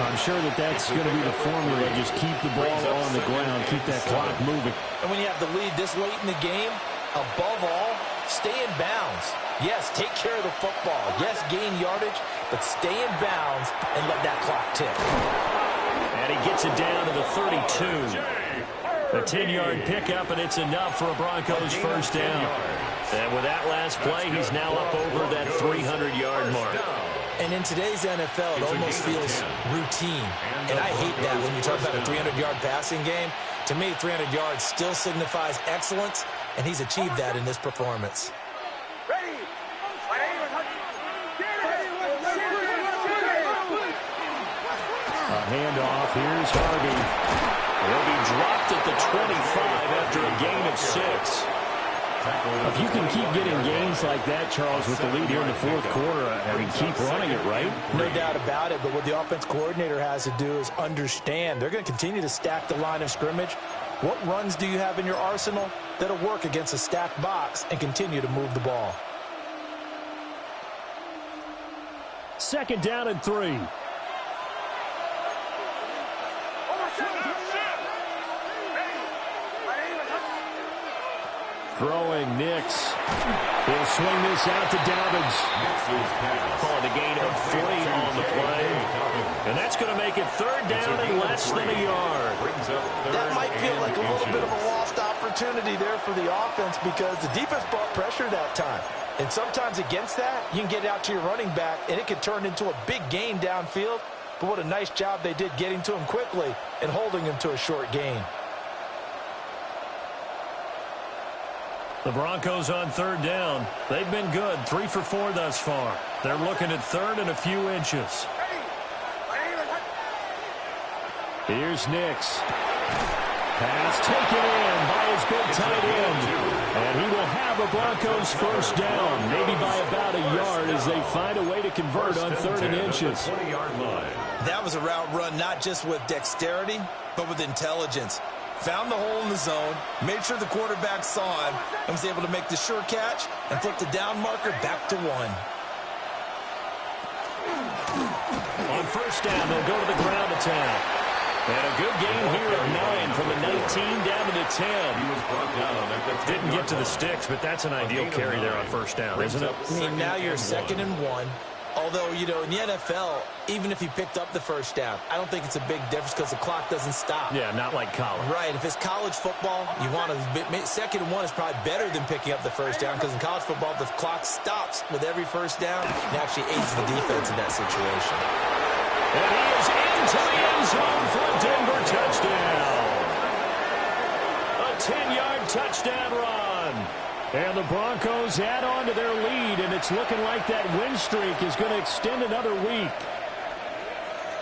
I'm sure that's going to be the formula. Just keep the ball on the ground, keep that clock moving. And when you have the lead this late in the game, above all, stay in bounds. Yes, take care of the football. Yes, gain yardage, but stay in bounds and let that clock tick. And he gets it down to the 32. A 10-yard pickup, and it's enough for a Broncos first down. And with that last play, he's now up over that 300-yard mark. And in today's NFL, it almost feels routine. And I hate that when you talk about a 300-yard passing game. To me, 300 yards still signifies excellence, and he's achieved that in this performance. A handoff. Here's Harvey. He'll be dropped at the 25 after a gain of 6. If you can keep getting gains like that, Charles, with the lead here in the fourth quarter, I mean, keep running it, right? No doubt about it, but what the offense coordinator has to do is understand they're going to continue to stack the line of scrimmage. What runs do you have in your arsenal that'll work against a stacked box and continue to move the ball? Second down and 3. Throwing Nix. He'll swing this out to Dobbins. Call it a gain of 3 on the play. And that's going to make it third down and less than a yard. That might feel like a little bit of a lost opportunity there for the offense because the defense brought pressure that time. And sometimes against that, you can get it out to your running back, and it can turn into a big gain downfield. But what a nice job they did getting to him quickly and holding him to a short gain. The Broncos on third down. They've been good, 3 for 4 thus far. They're looking at third and a few inches. Here's Nix. Pass taken in by his big tight end. And he will have a Broncos first down, maybe by about a yard as they find a way to convert on 3rd and inches. That was a route run not just with dexterity, but with intelligence. Found the hole in the zone, made sure the quarterback saw him, and was able to make the sure catch and flip the down marker back to 1. On first down, they'll go to the ground attack. And a good gain here of 9 from the 19 down to the 10. Didn't get to the sticks, but that's an ideal carry there on first down, isn't it? I mean, now you're 2nd and 1. Although, you know, in the NFL, even if he picked up the first down, I don't think it's a big difference because the clock doesn't stop. Yeah, not like college. Right. If it's college football, you want to 2nd and 1 is probably better than picking up the first down because in college football, the clock stops with every first down and actually aids the defense in that situation. And he is into the end zone for a Denver touchdown. A 10-yard touchdown run. And the Broncos add on to their lead, and it's looking like that win streak is going to extend another week.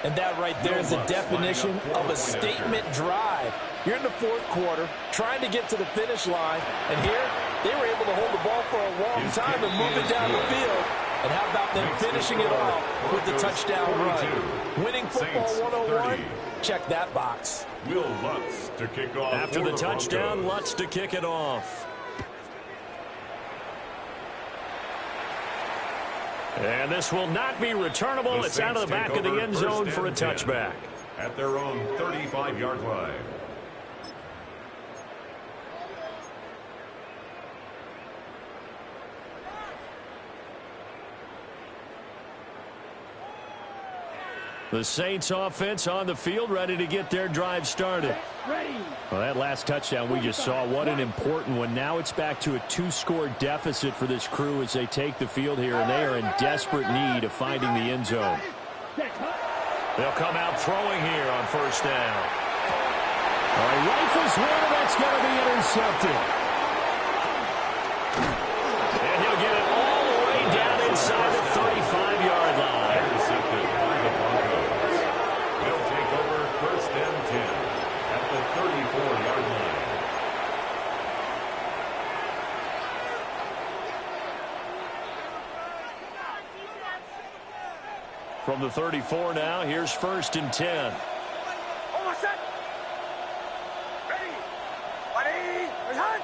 And that right there is the definition of a statement drive. You're in the fourth quarter, trying to get to the finish line, and here They were able to hold the ball for a long time and move it down the field. And how about them finishing it off with the touchdown run? Winning football 101, check that box. Will Lutz to kick off. After the touchdown, Lutz to kick it off. And this will not be returnable. It's out of the back of the end zone for a touchback. At their own 35-yard line. The Saints offense on the field, ready to get their drive started. Well, that last touchdown we just saw, what an important one. Now it's back to a 2-score deficit for this crew as they take the field here, and they are in desperate need of finding the end zone. They'll come out throwing here on first down. All right, rifles one, and that's going to be intercepted. And he'll get it all the way down inside the 35-yard line. Intercepted by the Broncos. They'll take over first and 10 at the 34-yard line. From the 34 now, here's first and 10. Almost set. Ready. Ready. Hunt.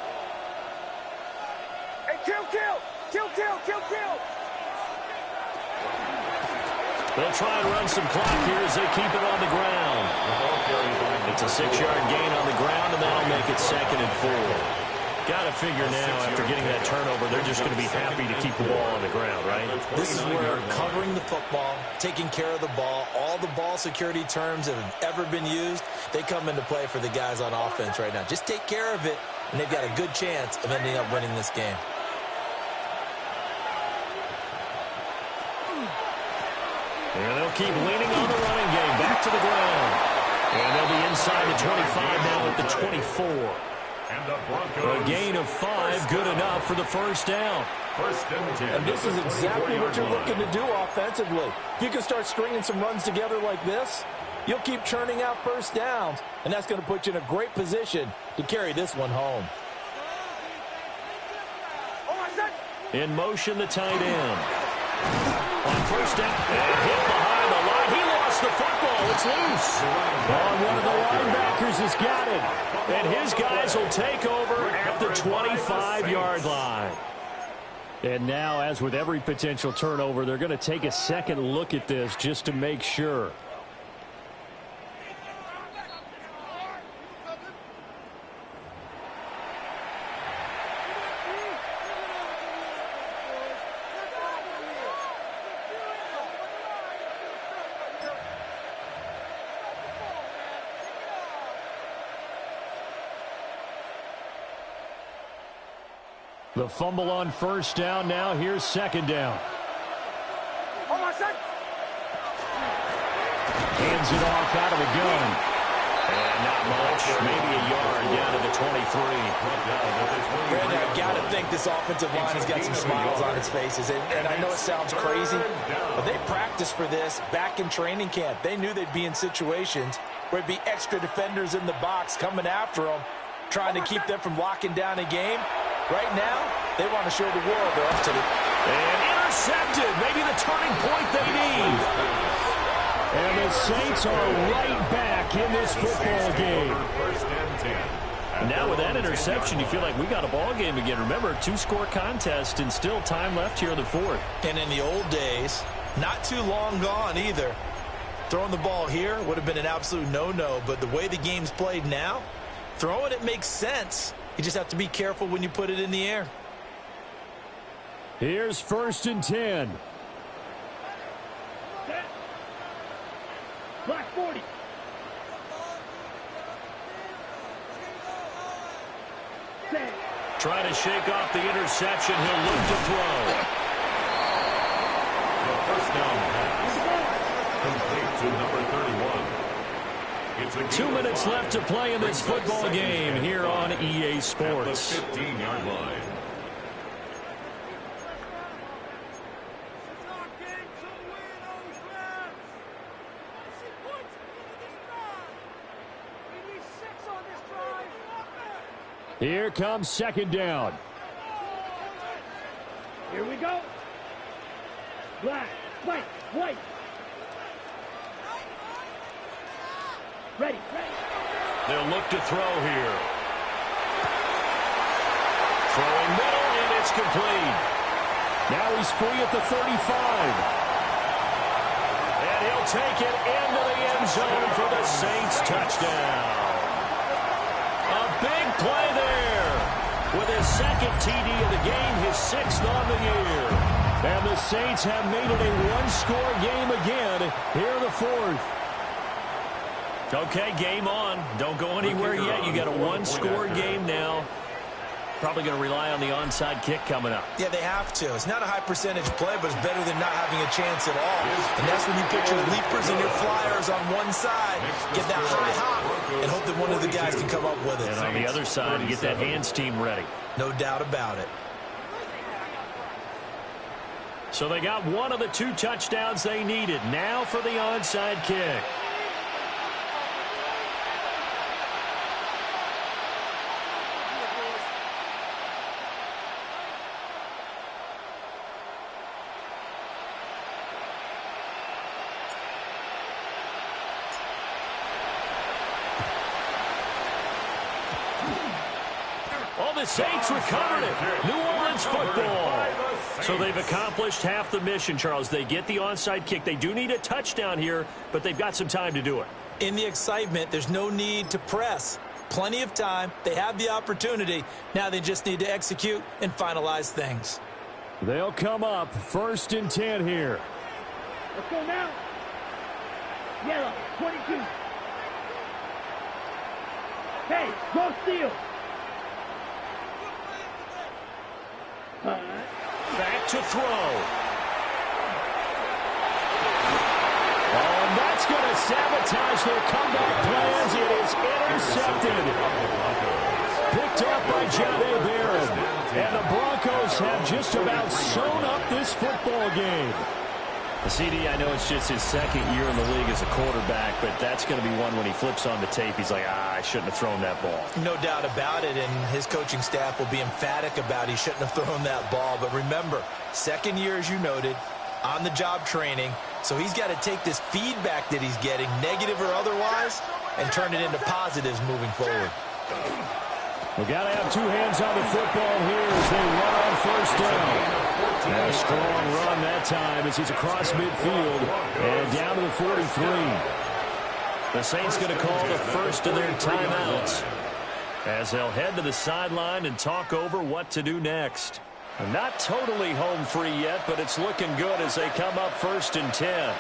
Hey, kill. They'll try and run some clock here as they keep it on the ground. It's a 6-yard gain on the ground, and that'll make it 2nd and 4. Got to figure now, after getting that turnover, they're just going to be happy to keep the ball on the ground, right? This is where covering the football, taking care of the ball, all the ball security terms that have ever been used, they come into play for the guys on offense right now. Just take care of it, and they've got a good chance of ending up winning this game. And they'll keep leaning on the running game. Back to the ground. And they'll be inside the 25 now at the 24. A gain of 5, good enough for the first down. First and 10. And this is exactly what you're looking to do offensively. If you can start stringing some runs together like this, you'll keep churning out first downs, and that's going to put you in a great position to carry this one home. In motion, the tight end. On first down, and hit behind the line. He lost the football. It's loose. One of the linebackers has got it. And his guys will take over at the 25-yard line. And now, as with every potential turnover, they're going to take a second look at this just to make sure. The fumble on first down. Now here's second down. Hands it off out of the gun. And not much. Maybe a yard down to the 23. Brandon, I got to think this offensive line has got some smiles on its faces. And I know it sounds crazy, but they practiced for this back in training camp. They knew they'd be in situations where there'd be extra defenders in the box coming after them, trying to keep them from locking down a game. Right now, they want to show the world they're up to it. And intercepted. Maybe the turning point they need. And the Saints are right back in this football game. First and 10. Now with that interception, you feel like we got a ball game again. Remember, 2-score contest and still time left here in the 4th. And in the old days, not too long gone either. Throwing the ball here would have been an absolute no-no, but the way the game's played now, throwing it makes sense. You just have to be careful when you put it in the air. Here's first and 10. Black 40. Trying to shake off the interception. He'll look to throw. The first down pass. Complete to number 31. It's a 2 minutes left to play in this football game here on EA Sports. At the 15-yard line. Here comes second down. Black, white, white. Ready, ready. They'll look to throw here. Throwing middle, and it's complete. Now he's free at the 35. And he'll take it into the end zone for the Saints touchdown. A big play there. With his second TD of the game, his 6th on the year. And the Saints have made it a one-score game again here in the 4th. Okay, game on. Don't go anywhere yet. You got a one-score game now. Probably going to rely on the onside kick coming up. Yeah, they have to. It's not a high percentage play, but it's better than not having a chance at all. And that's when you put your leapers and your flyers on one side, get that high hop, and hope that one of the guys can come up with it. And on the other side, you get that hands team ready. No doubt about it. So they got one of the 2 touchdowns they needed. Now for the onside kick. The Saints recovered it. New Orleans football. So they've accomplished half the mission, Charles. They get the onside kick. They do need a touchdown here, but they've got some time to do it. In the excitement, there's no need to press. Plenty of time. They have the opportunity. Now they just need to execute and finalize things. They'll come up 1st and 10 here. Let's go now. Yellow, 22. Hey, go steal. Back to throw. Oh, and that's going to sabotage their comeback plans. It is intercepted. Picked up by Jahdae Barron. And the Broncos have just about sewn up this football game. The CD, I know it's just his 2nd year in the league as a quarterback, but that's going to be one when he flips on the tape, he's like, I shouldn't have thrown that ball. No doubt about it, and his coaching staff will be emphatic about he shouldn't have thrown that ball. But remember, 2nd year, as you noted, on-the-job training, so he's got to take this feedback that he's getting, negative or otherwise, and turn it into positives moving forward. We've got to have 2 hands on the football here as they run on 1st down. And a strong run that time as he's across midfield and down to the 43. The Saints going to call the first of their timeouts as they'll head to the sideline and talk over what to do next. Not totally home free yet, but it's looking good as they come up 1st and 10.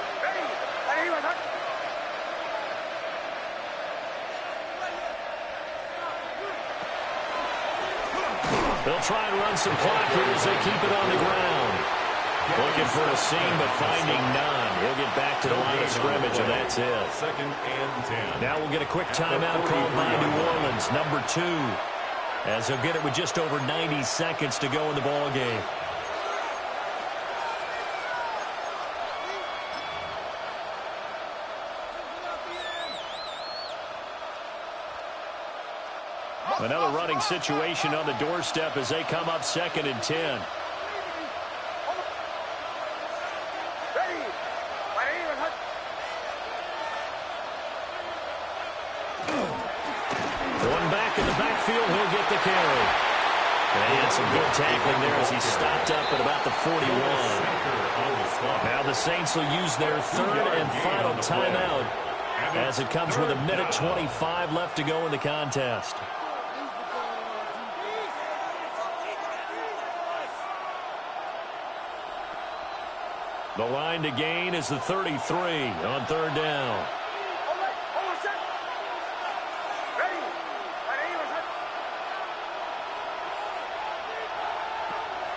They'll try and run some clock here as they keep it on the ground. Looking for a seam, but finding none. He'll get back to the line of scrimmage, and that's it. 2nd and 10. Now we'll get a quick timeout called by New Orleans, number 2, as they'll get it with just over 90 seconds to go in the ball game. Another running situation on the doorstep as they come up 2nd and 10. One back in the backfield, he'll get the carry. And some good tackling there as he stopped up at about the 41. Now the Saints will use their 3rd and final timeout as it comes with 1:25 left to go in the contest. The line to gain is the 33 on 3rd down.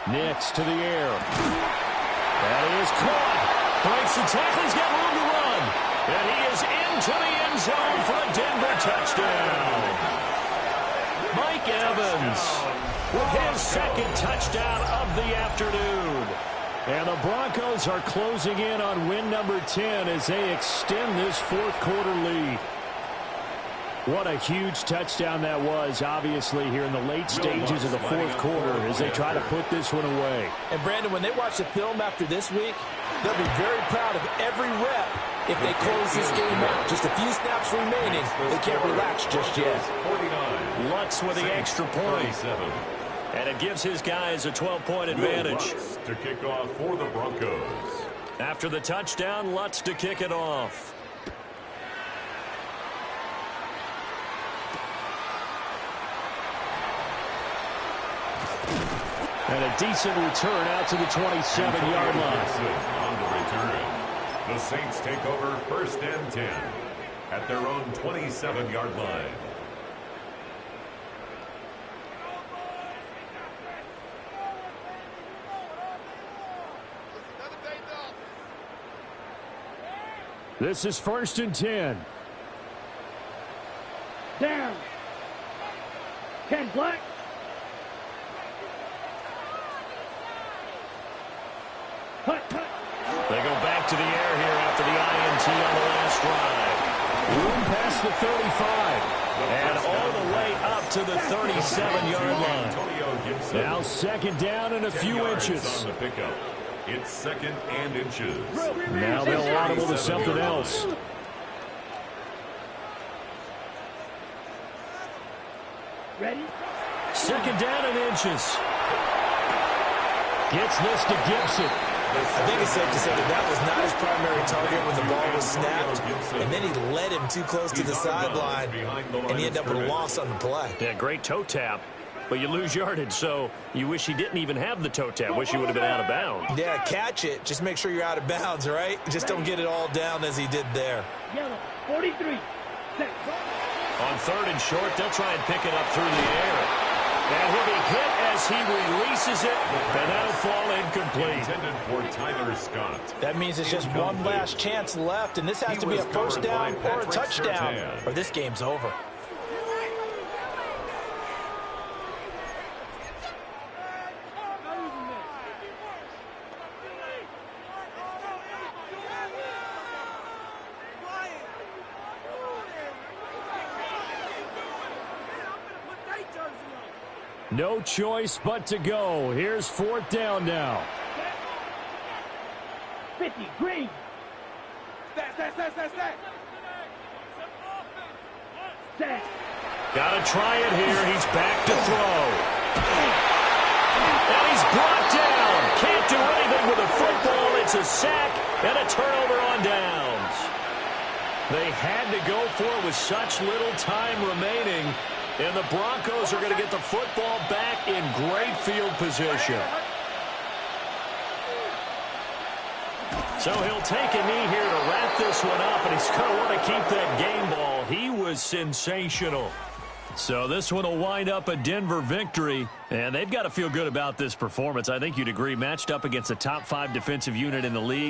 Nix to the air. That is caught. Breaks the tackle. He's got room to run. And he is into the end zone for a Denver touchdown. Mike Evans with his 2nd touchdown of the afternoon. And the Broncos are closing in on win number 10 as they extend this 4th quarter lead. What a huge touchdown that was, obviously, here in the late stages of the fourth quarter as they try to put this one away. And, Brandon, when they watch the film after this week, they'll be very proud of every rep if they close this game out. Just a few snaps remaining. They can't relax just yet. Lutz with the extra point. And it gives his guys a 12-point advantage. To kick off for the Broncos. After the touchdown, Lutz to kick it off. And a decent return out to the 27-yard line. On the return. The Saints take over 1st and 10 at their own 27-yard line. This is 1st and 10. Down. 10 black. Hut. They go back to the air here after the INT on the last drive. Room past the 35. And all the way up to the 37-yard line. Now 2nd down and a few inches. On the pickup. It's 2nd and inches. Now they'll audible to something else. Ready? 2nd down and inches. Gets this to Gibson. I think it's safe to say that was not his primary target when the ball was snapped, and then he led him too close to the sideline, and he ended up with a loss on the play. Yeah, great toe tap, but you lose yardage, so you wish he didn't even have the toe tap. Wish he would have been out of bounds. Yeah, catch it. Just make sure you're out of bounds, right? Just don't get it all down as he did there. Yellow. 43. Set. On 3rd and short, they'll try and pick it up through the air. And he'll be hit as he releases it, and that'll fall incomplete. Intended for Tyler Scott. That means it's just one last chance left, and this has to be a 1st down or a touchdown, or this game's over. No choice but to go. Here's 4th down now. 50. Green. Set. Gotta try it here. He's back to throw. And he's brought down. Can't do anything with a football. It's a sack and a turnover on downs. They had to go for it with such little time remaining. And the Broncos are going to get the football back in great field position. So he'll take a knee here to wrap this one up, and he's going to want to keep that game ball. He was sensational. So this one will wind up a Denver victory, and they've got to feel good about this performance. I think you'd agree, matched up against a top 5 defensive unit in the league.